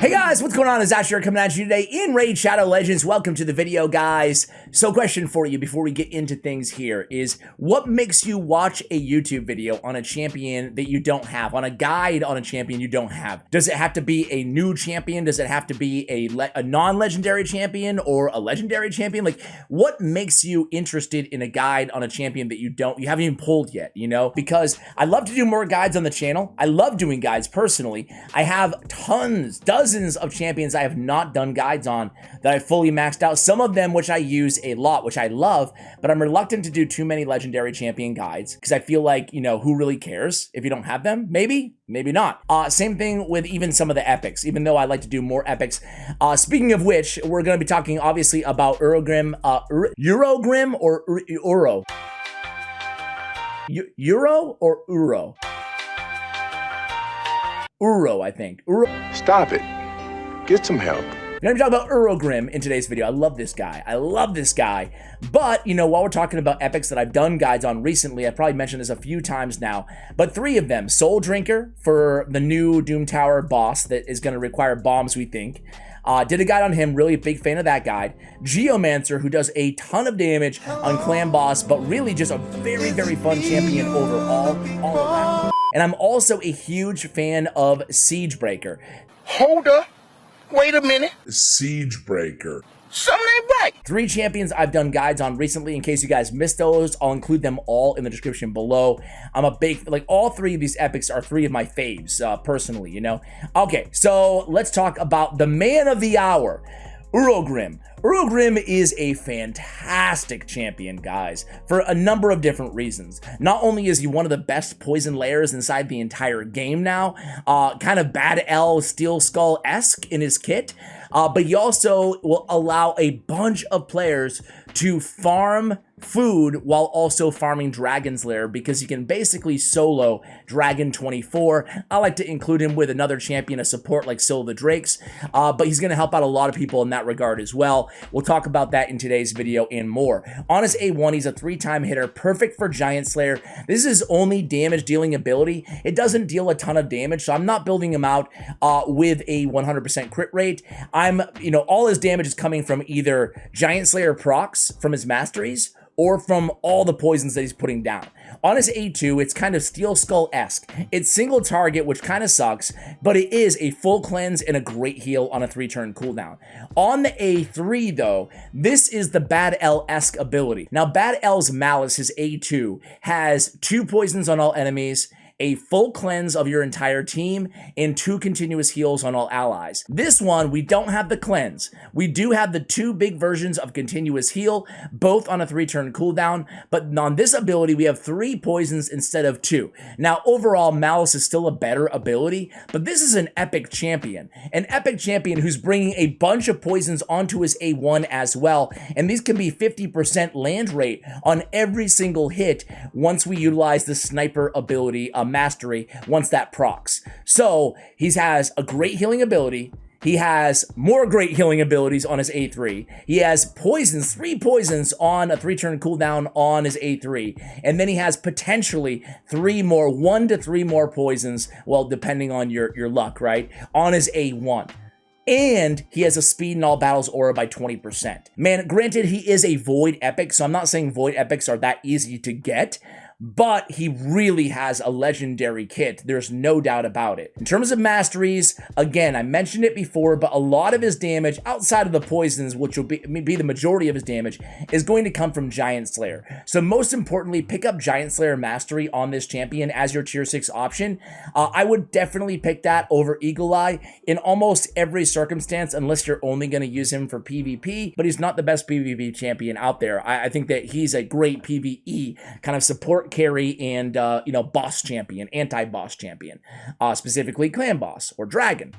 Hey guys, what's going on? It's Asher coming at you today in Raid Shadow Legends. Welcome to the video, guys. So question for you before we get into things here is, what makes you watch a YouTube video on a champion that you don't have, on a guide on a champion you don't have? Does it have to be a new champion? Does it have to be a non-legendary champion or a legendary champion? Like, what makes you interested in a guide on a champion that you haven't even pulled yet, you know? Because I love to do more guides on the channel. I love doing guides personally. I have dozens of champions I have not done guides on that I fully maxed out. Some of them which I use a lot, which I love, but I'm reluctant to do too many legendary champion guides because I feel like, you know, who really cares if you don't have them? Maybe not. Same thing with even some of the epics, even though I like to do more epics. Speaking of which, we're going to be talking obviously about Urogrim, Urogrim or Uro? Euro or Uro? Uro, I think. Uro. Stop it. Get some help. And I'm talking about Urogrim in today's video. I love this guy. But, you know, while we're talking about epics that I've done guides on recently, I've probably mentioned this a few times now, but 3 of them. Soul Drinker for the new Doom Tower boss that is going to require bombs, we think. Did a guide on him, really a big fan of that guide. Geomancer, who does a ton of damage on Clan Boss, but really just a very, very fun champion overall, all around. And I'm also a huge fan of Siegebreaker. Hold up. Wait a minute. Siegebreaker. Something ain't right. 3 champions I've done guides on recently. In case you guys missed those, I'll include them all in the description below. I'm a big, like, all 3 of these epics are 3 of my faves, personally, you know? Okay, so let's talk about the man of the hour, Urogrim. Urogrim is a fantastic champion, guys, for a number of different reasons. Not only is he one of the best poison lairs inside the entire game now, kind of Bad L Steelskull-esque in his kit, but he also will allow a bunch of players to farm food while also farming Dragon's Lair, because he can basically solo Dragon 24. I like to include him with another champion, a support like Syl the Drakes, but he's going to help out a lot of people in that regard as well. We'll talk about that in today's video and more. On his A1, he's a 3-time hitter, perfect for Giant Slayer. This is his only damage dealing ability. It doesn't deal a ton of damage, so I'm not building him out with a 100% crit rate. All his damage is coming from either Giant Slayer procs from his Masteries or from all the poisons that he's putting down. On his A2, it's kind of Steelskull-esque. It's single target, which kind of sucks, but it is a full cleanse and a great heal on a 3-turn cooldown. On the A3, though, this is the Bad L-esque ability. Now, Bad L's Malice, his A2, has 2 poisons on all enemies, a full cleanse of your entire team, and 2 continuous heals on all allies. This one, we don't have the cleanse. We do have the 2 big versions of continuous heal, both on a 3-turn cooldown, but on this ability, we have 3 poisons instead of 2. Now, overall, Malice is still a better ability, but this is an epic champion. An epic champion who's bringing a bunch of poisons onto his A1 as well, and these can be 50% land rate on every single hit once we utilize the sniper ability, Mastery, once that procs. So he has a great healing ability. He has more great healing abilities on his A3. He has poisons, 3 poisons on a 3-turn cooldown on his A3. And then he has potentially 1 to 3 more poisons, well, depending on your luck, right, on his A1. And he has a speed in all battles aura by 20%. Man, granted, he is a void epic, so I'm not saying void epics are that easy to get, but he really has a legendary kit. There's no doubt about it. In terms of Masteries, again, I mentioned it before, but a lot of his damage, outside of the poisons, which will be the majority of his damage, is going to come from Giant Slayer. So most importantly, pick up Giant Slayer Mastery on this champion as your tier 6 option. I would definitely pick that over Eagle Eye in almost every circumstance, unless you're only going to use him for PvP, but he's not the best PvP champion out there. I think that he's a great PvE kind of support carry and, boss champion, anti-boss champion, specifically Clan Boss or Dragon.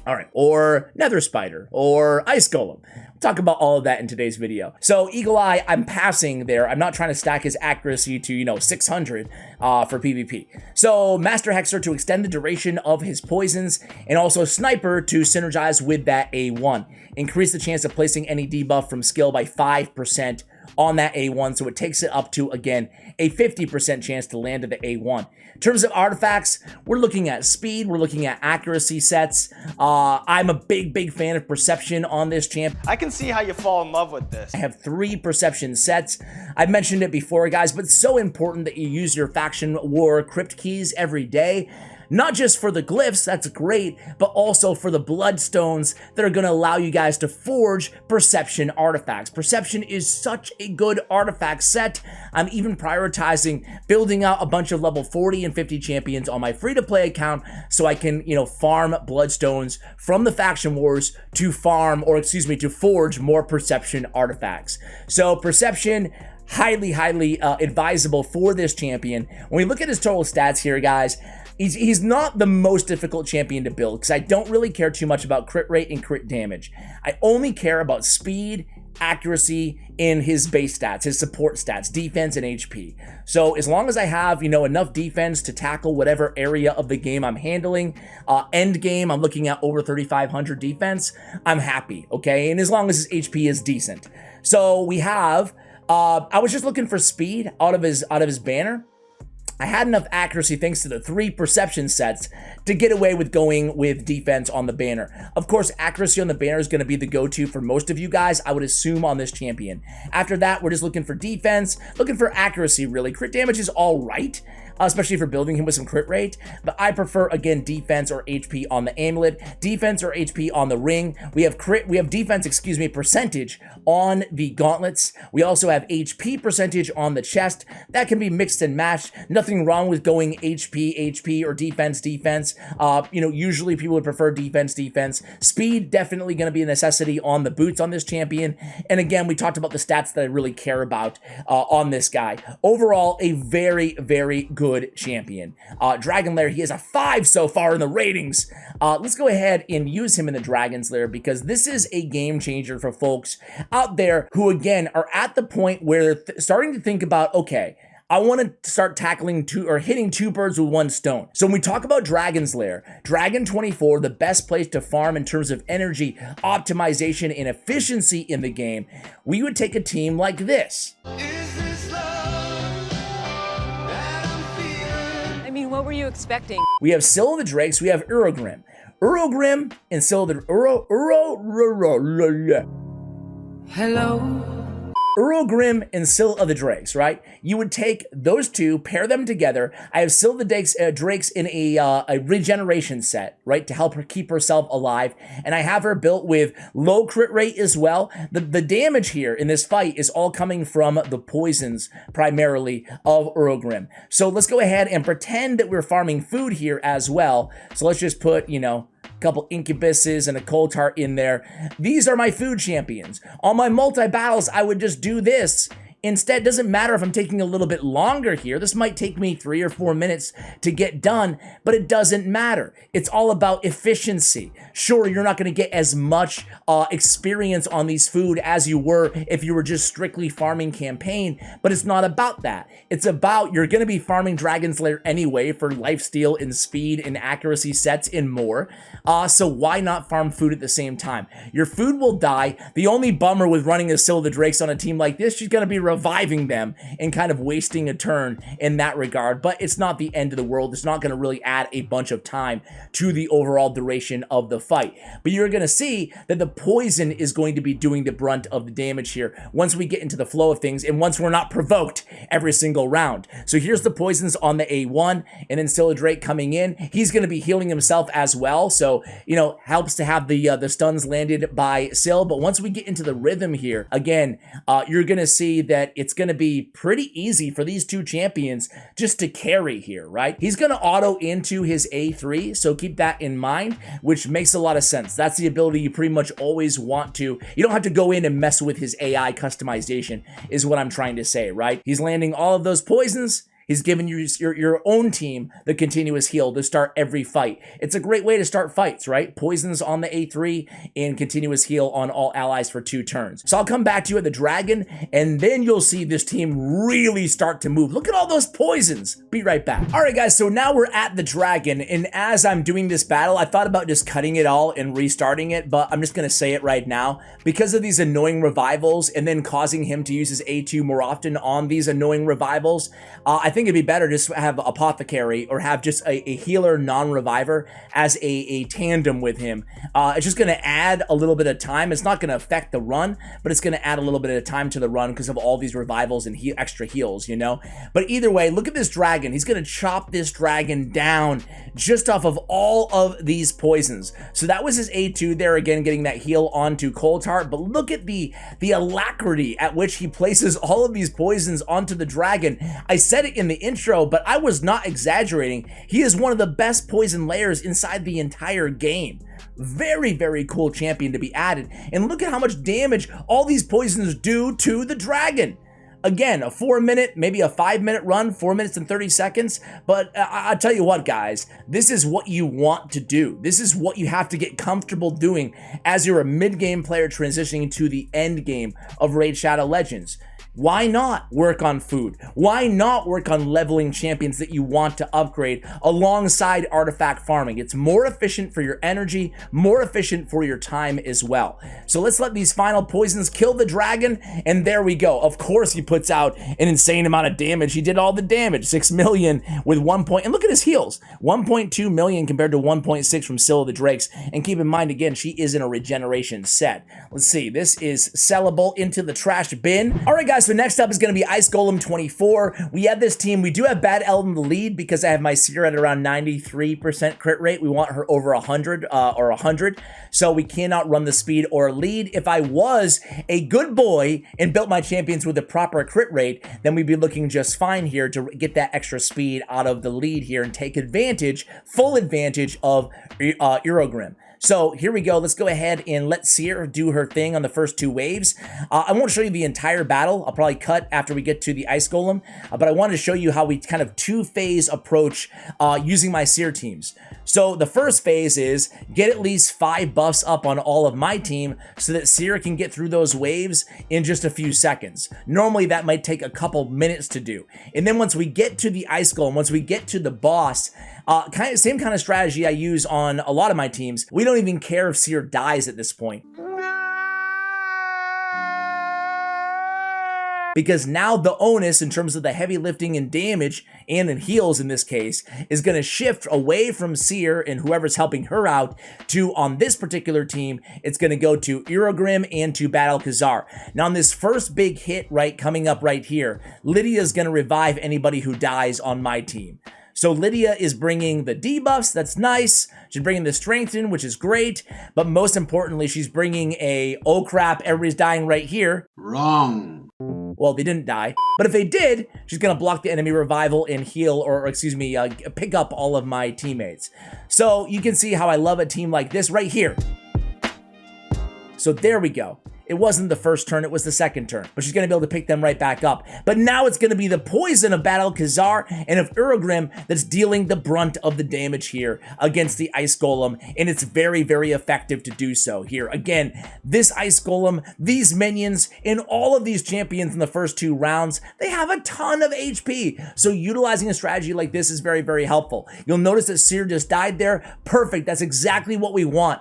All right, or Nether Spider or Ice Golem. We'll talk about all of that in today's video. So Eagle Eye, I'm passing there. I'm not trying to stack his accuracy to, 600 for PvP. So Master Hexer to extend the duration of his poisons, and also Sniper to synergize with that A1. Increase the chance of placing any debuff from skill by 5% on that A1, so it takes it up to, again, a 50% chance to land at the A1. In terms of artifacts, we're looking at speed, we're looking at accuracy sets. I'm a big fan of perception on this champ. I can see how you fall in love with this. I have 3 perception sets. I've mentioned it before, guys, but it's so important that you use your faction war crypt keys every day. Not just for the glyphs, that's great, but also for the bloodstones that are going to allow you guys to forge perception artifacts. Perception is such a good artifact set. I'm even prioritizing building out a bunch of level 40 and 50 champions on my free-to-play account so I can, farm bloodstones from the faction wars to to forge more perception artifacts. So perception, highly advisable for this champion. When we look at his total stats here, guys, he's not the most difficult champion to build because I don't really care too much about crit rate and crit damage. I only care about speed, accuracy in his base stats, his support stats, defense, and HP. So as long as I have, enough defense to tackle whatever area of the game I'm handling, end game, I'm looking at over 3,500 defense, I'm happy, okay? And as long as his HP is decent. So we have, I was just looking for speed out of his banner. I had enough accuracy thanks to the 3 perception sets to get away with going with defense on the banner. Of course, accuracy on the banner is going to be the go-to for most of you guys, I would assume, on this champion. After that, we're just looking for defense, looking for accuracy, really. Crit damage is all right, especially for building him with some crit rate, but I prefer, again, defense or HP on the amulet, defense or HP on the ring. We have defense, percentage on the gauntlets. We also have HP percentage on the chest. That can be mixed and matched. Nothing wrong with going HP, or defense. Usually people would prefer defense. Speed, definitely going to be a necessity on the boots on this champion. And again, we talked about the stats that I really care about on this guy. Overall, a very good champion. Dragon Lair, he has a 5 so far in the ratings. Let's go ahead and use him in the Dragon's Lair because this is a game changer for folks out there who, again, are at the point where they're starting to think about, okay, I want to start hitting 2 birds with 1 stone. So when we talk about Dragon's Lair, Dragon 24, the best place to farm in terms of energy, optimization, and efficiency in the game, we would take a team like this. What were you expecting? We have Scylla of the Drakes, we have Urogrim. Urogrim and Scylla of the Hello? Urogrim and Scylla of the Drakes, right? You would take those 2, pair them together. I have Scylla of the Drakes in a regeneration set, right, to help her keep herself alive. And I have her built with low crit rate as well. The damage here in this fight is all coming from the poisons, primarily, of Urogrim. So let's go ahead and pretend that we're farming food here as well. So let's just put, couple incubuses and a cold tart in there. These are my food champions. On my multi-battles, I would just do this. Instead, it doesn't matter if I'm taking a little bit longer here. This might take me 3 or 4 minutes to get done, but it doesn't matter. It's all about efficiency. Sure, you're not going to get as much experience on these food as you were if you were just strictly farming campaign, but it's not about that. It's about you're going to be farming Dragon's Lair anyway for lifesteal and speed and accuracy sets and more. So why not farm food at the same time? Your food will die. The only bummer with running a Scylla of the Drakes on a team like this, she's going to be reviving them and kind of wasting a turn in that regard, but it's not the end of the world. It's not going to really add a bunch of time to the overall duration of the fight, but you're going to see that the poison is going to be doing the brunt of the damage here once we get into the flow of things and once we're not provoked every single round. So here's the poisons on the A1, and then Scylla Drake coming in. He's going to be healing himself as well, so helps to have the stuns landed by Syl. But once we get into the rhythm here, again, you're going to see that it's going to be pretty easy for these 2 champions just to carry here, right? He's going to auto into his A3, so keep that in mind, which makes a lot of sense. That's the ability you pretty much always want to. You don't have to go in and mess with his AI customization, is what I'm trying to say, right? He's landing all of those poisons. He's giving you your own team the continuous heal to start every fight. It's a great way to start fights, right? Poisons on the A3 and continuous heal on all allies for 2 turns. So I'll come back to you at the dragon, and then you'll see this team really start to move. Look at all those poisons. Be right back. All right, guys, so now we're at the dragon, and as I'm doing this battle, I thought about just cutting it all and restarting it, but I'm just going to say it right now. Because of these annoying revivals and then causing him to use his A2 more often on these annoying revivals, I think it'd be better just to have Apothecary or have just a healer non-reviver as a tandem with him. It's just going to add a little bit of time. It's not going to affect the run, but it's going to add a little bit of time to the run because of all these revivals and extra heals, you know? But either way, look at this dragon. He's going to chop this dragon down just off of all of these poisons. So that was his A2 there, again, getting that heal onto Coldheart. But look at the alacrity at which he places all of these poisons onto the dragon. I said it in the intro, but I was not exaggerating. He is one of the best poison layers inside the entire game. Very, very cool champion to be added. And look at how much damage all these poisons do to the dragon. Again, a 4-minute, maybe a 5-minute run, 4 minutes and 30 seconds. But I'll tell you what, guys, this is what you want to do. This is what you have to get comfortable doing as you're a mid-game player transitioning to the end game of Raid Shadow Legends. Why not work on food? Why not work on leveling champions that you want to upgrade alongside artifact farming? It's more efficient for your energy, more efficient for your time as well. So let's let these final poisons kill the dragon, and there we go. Of course he puts out an insane amount of damage. He did all the damage, 6 million with 1 point, and look at his heals, 1.2 million compared to 1.6 from Scylla the Drakes. And keep in mind, again, she is in a regeneration set. Let's see, this is sellable into the trash bin. All right, guys, so next up is going to be Ice Golem 24. We have this team. We do have Bad Eld in the lead because I have my Seer at around 93% crit rate. We want her over 100 or 100. So we cannot run the speed or lead. If I was a good boy and built my champions with a proper crit rate, then we'd be looking just fine here to get that extra speed out of the lead here and take advantage, full advantage of Urogrim. So here we go. Let's go ahead and let Seer do her thing on the first 2 waves. I won't show you the entire battle. I'll probably cut after we get to the Ice Golem, but I wanted to show you how we kind of 2-phase approach using my Seer teams. So the first phase is get at least 5 buffs up on all of my team so that Seer can get through those waves in just a few seconds. Normally that might take a couple minutes to do. And then once we get to the Ice Golem, once we get to the boss, same kind of strategy I use on a lot of my teams. We don't even care if Seer dies at this point, because now the onus in terms of the heavy lifting and damage and in heals in this case is going to shift away from Seer and whoever's helping her out to, on this particular team, it's going to go to Urogrim and to Battle Khazar. Now on this first big hit right coming up right here, Lydia is going to revive anybody who dies on my team. So Lydia is bringing the debuffs, that's nice. She's bringing the strengthen, which is great. But most importantly, she's bringing a, oh crap, everybody's dying right here. Wrong. Well, they didn't die. But if they did, she's going to block the enemy revival and heal, or excuse me, pick up all of my teammates. So you can see how I love a team like this right here. So there we go. It wasn't the first turn, it was the second turn. But she's going to be able to pick them right back up. But now it's going to be the poison of Battle Khazar and of Urogrim that's dealing the brunt of the damage here against the Ice Golem. And it's very, very effective to do so here. Again, this Ice Golem, these minions, and all of these champions in the first 2 rounds, they have a ton of HP. So utilizing a strategy like this is very, very helpful. You'll notice that Seer just died there. Perfect. That's exactly what we want.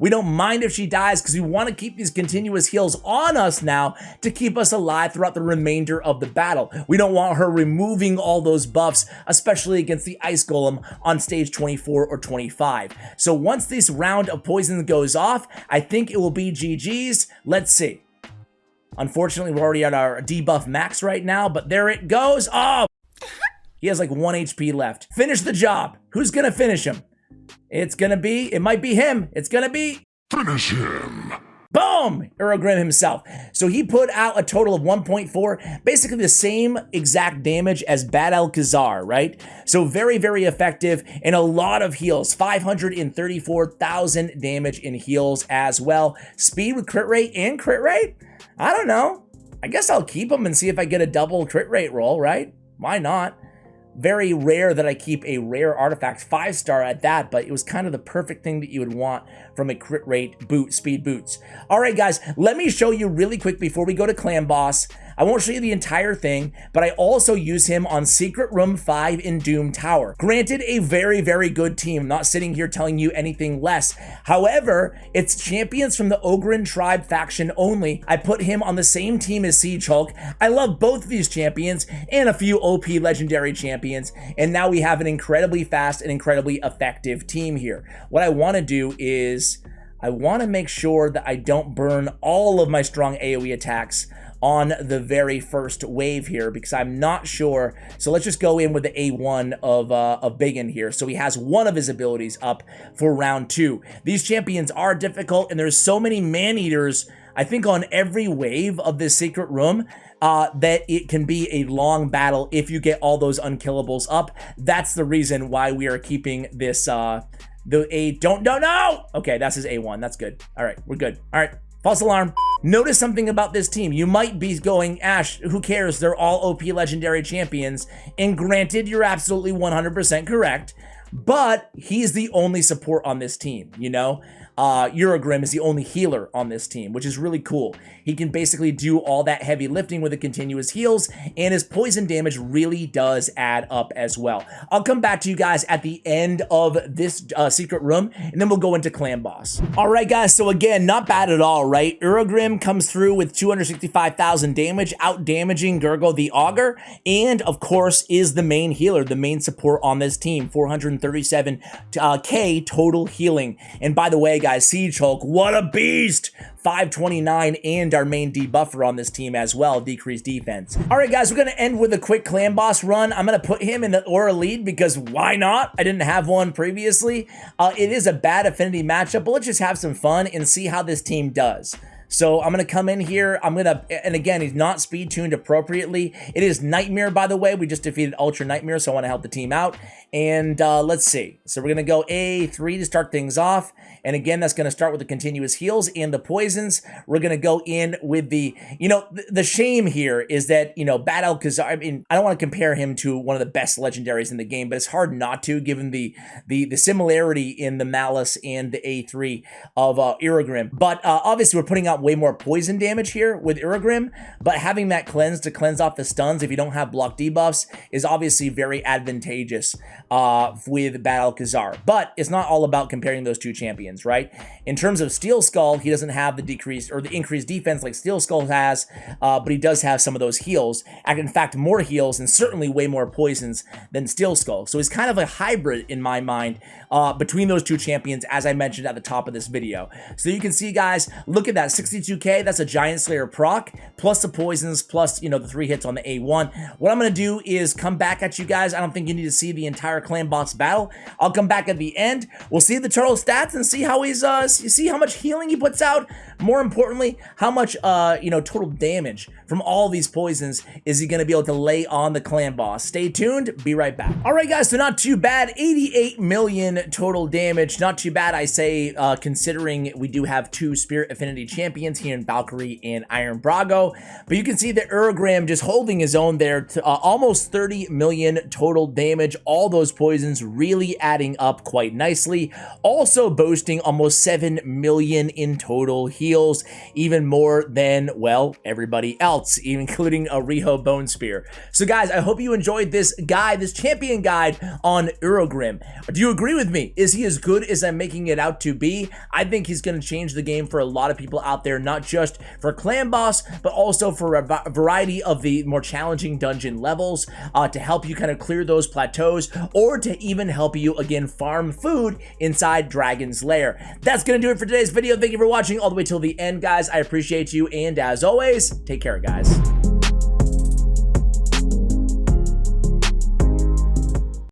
We don't mind if she dies because we want to keep these continuous heals on us now to keep us alive throughout the remainder of the battle. We don't want her removing all those buffs, especially against the Ice Golem on stage 24 or 25. So once this round of poison goes off, I think it will be GG's. Let's see. Unfortunately, we're already at our debuff max right now, but there it goes. Oh, he has like 1 HP left. Finish the job. Who's going to finish him? It's gonna be, it might be him. It's gonna be... Finish him. Boom! Urogrim himself. So he put out a total of 1.4, basically the same exact damage as Bad Alcazar, right? So very, very effective and a lot of heals. 534,000 damage in heals as well. Speed with crit rate and crit rate? I don't know. I guess I'll keep him and see if I get a double crit rate roll, right? Why not? Very rare that I keep a rare artifact, 5-star at that, but it was kind of the perfect thing that you would want from a crit rate boot, speed boots. All right, guys, let me show you really quick before we go to Clan Boss. I won't show you the entire thing, but I also use him on Secret Room 5 in Doom Tower. Granted, a very, very good team. I'm not sitting here telling you anything less. However, it's champions from the Urogrim tribe faction only. I put him on the same team as Siege Hulk. I love both of these champions and a few OP legendary champions. And now we have an incredibly fast and incredibly effective team here. What I want to do is I want to make sure that I don't burn all of my strong AoE attacks on the very first wave here because I'm not sure. So let's just go in with the A1 of Biggin here. So he has one of his abilities up for round 2. These champions are difficult and there's so many man-eaters, I think, on every wave of this secret room that it can be a long battle if you get all those unkillables up. That's the reason why we are keeping this, don't know. Okay, that's his A1. That's good. All right, we're good. All right. False alarm. Notice something about this team. You might be going, Ash, who cares? They're all OP legendary champions. And granted, you're absolutely 100% correct, but he's the only support on this team, you know? Urogrim is the only healer on this team, which is really cool. He can basically do all that heavy lifting with the continuous heals, and his poison damage really does add up as well. I'll come back to you guys at the end of this secret room, and then we'll go into Clan Boss. All right, guys, so again, not bad at all, right? Urogrim comes through with 265,000 damage, out-damaging Gurgle the Augur, and of course is the main healer, the main support on this team, 437k total healing. And by the way, guys, Siege Hulk, what a beast! 529 and our main debuffer on this team as well, decreased defense. All right, guys, we're going to end with a quick Clan Boss run. I'm going to put him in the Aura lead because why not? I didn't have one previously. It is a bad affinity matchup, but let's just have some fun and see how this team does. So I'm going to come in here. And again, he's not speed tuned appropriately. It is Nightmare, by the way. We just defeated Ultra Nightmare, so I want to help the team out. And let's see. So we're going to go A3 to start things off. And again, that's going to start with the continuous heals and the poisons. We're going to go in with the, the shame here is that, Bad Alcazar, I mean, I don't want to compare him to one of the best legendaries in the game, but it's hard not to given the similarity in the Malice and the A3 of Urogrim. But obviously we're putting out way more poison damage here with Urogrim, but having that cleanse to cleanse off the stuns if you don't have block debuffs is obviously very advantageous with Bad Alcazar. But it's not all about comparing those two champions, right? In terms of Steelskull, he doesn't have the decreased or the increased defense like Steelskull has, but he does have some of those heals. In fact, more heals and certainly way more poisons than Steelskull. So he's kind of a hybrid in my mind between those two champions, as I mentioned at the top of this video. So you can see, guys, look at that, 62k, that's a Giant Slayer proc, plus the poisons, plus, the 3 hits on the A1. What I'm going to do is come back at you guys. I don't think you need to see the entire Clan Boss battle. I'll come back at the end. We'll see the turtle stats and see how he's, see how much healing he puts out. More importantly, how much, total damage from all these poisons is he going to be able to lay on the Clan Boss. Stay tuned. Be right back. All right, guys, so not too bad. 88 million total damage. Not too bad, I say, considering we do have 2 Spirit Affinity champions here in Valkyrie and Iron Brago. But you can see that Urogrim just holding his own there to almost 30 million total damage. All those poisons really adding up quite nicely. Also boasting almost 7 million in total heals, even more than, well, everybody else, including a Riho Bone Spear. So guys, I hope you enjoyed this guide, this champion guide on Urogrim. Do you agree with me? Is he as good as I'm making it out to be? I think he's going to change the game for a lot of people out there, not just for Clan Boss, but also for a variety of the more challenging dungeon levels to help you kind of clear those plateaus, or to even help you, again, farm food inside Dragon's Lair. That's going to do it for today's video. Thank you for watching all the way till the end, guys. I appreciate you, and as always, take care, guys.